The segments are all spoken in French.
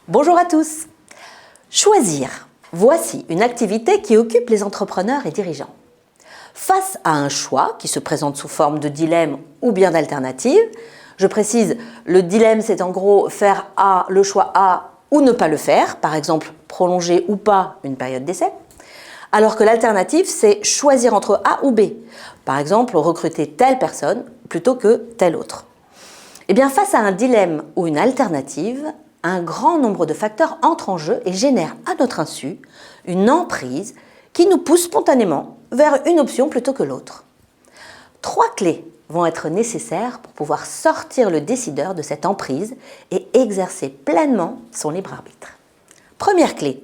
Bonjour à tous! Choisir, voici une activité qui occupe les entrepreneurs et dirigeants. Face à un choix qui se présente sous forme de dilemme ou bien d'alternative, je précise, le dilemme c'est en gros faire le choix A ou ne pas le faire, par exemple prolonger ou pas une période d'essai, alors que l'alternative c'est choisir entre A ou B, par exemple recruter telle personne plutôt que telle autre. Et bien face à un dilemme ou une alternative, un grand nombre de facteurs entrent en jeu et génèrent à notre insu une emprise qui nous pousse spontanément vers une option plutôt que l'autre. 3 clés vont être nécessaires pour pouvoir sortir le décideur de cette emprise et exercer pleinement son libre arbitre. Première clé,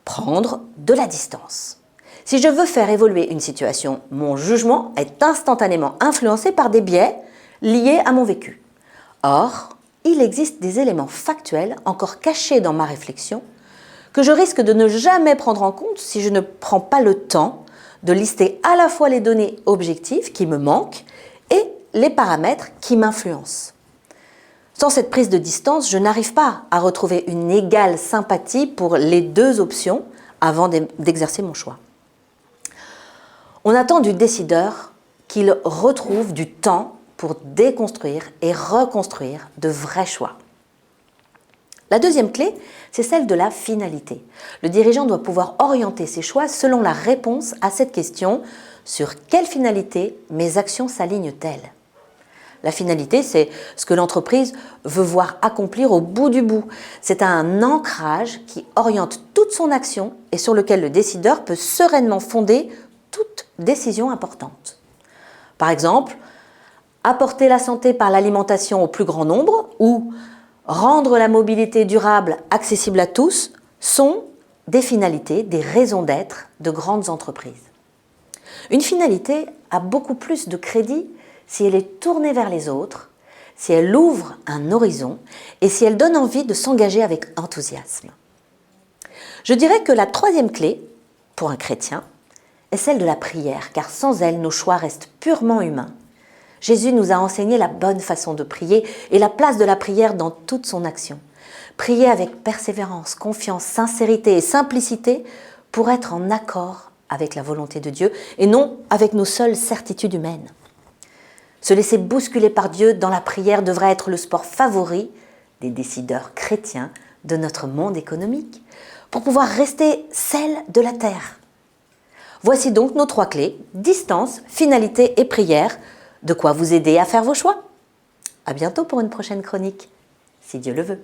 prendre de la distance. Si je veux faire évoluer une situation, mon jugement est instantanément influencé par des biais liés à mon vécu. Or, il existe des éléments factuels encore cachés dans ma réflexion que je risque de ne jamais prendre en compte si je ne prends pas le temps de lister à la fois les données objectives qui me manquent et les paramètres qui m'influencent. Sans cette prise de distance, je n'arrive pas à retrouver une égale sympathie pour les deux options avant d'exercer mon choix. On attend du décideur qu'il retrouve du temps pour déconstruire et reconstruire de vrais choix. La deuxième clé, c'est celle de la finalité. Le dirigeant doit pouvoir orienter ses choix selon la réponse à cette question « Sur quelle finalité mes actions s'alignent-elles » La finalité, c'est ce que l'entreprise veut voir accomplir au bout du bout. C'est un ancrage qui oriente toute son action et sur lequel le décideur peut sereinement fonder toute décision importante. Par exemple, apporter la santé par l'alimentation au plus grand nombre ou rendre la mobilité durable accessible à tous sont des finalités, des raisons d'être de grandes entreprises. Une finalité a beaucoup plus de crédit si elle est tournée vers les autres, si elle ouvre un horizon et si elle donne envie de s'engager avec enthousiasme. Je dirais que la troisième clé, pour un chrétien, est celle de la prière, car sans elle, nos choix restent purement humains. Jésus nous a enseigné la bonne façon de prier et la place de la prière dans toute son action. Prier avec persévérance, confiance, sincérité et simplicité pour être en accord avec la volonté de Dieu et non avec nos seules certitudes humaines. Se laisser bousculer par Dieu dans la prière devrait être le sport favori des décideurs chrétiens de notre monde économique pour pouvoir rester celle de la terre. Voici donc nos 3 clés, distance, finalité et prière, de quoi vous aider à faire vos choix. À bientôt pour une prochaine chronique, si Dieu le veut.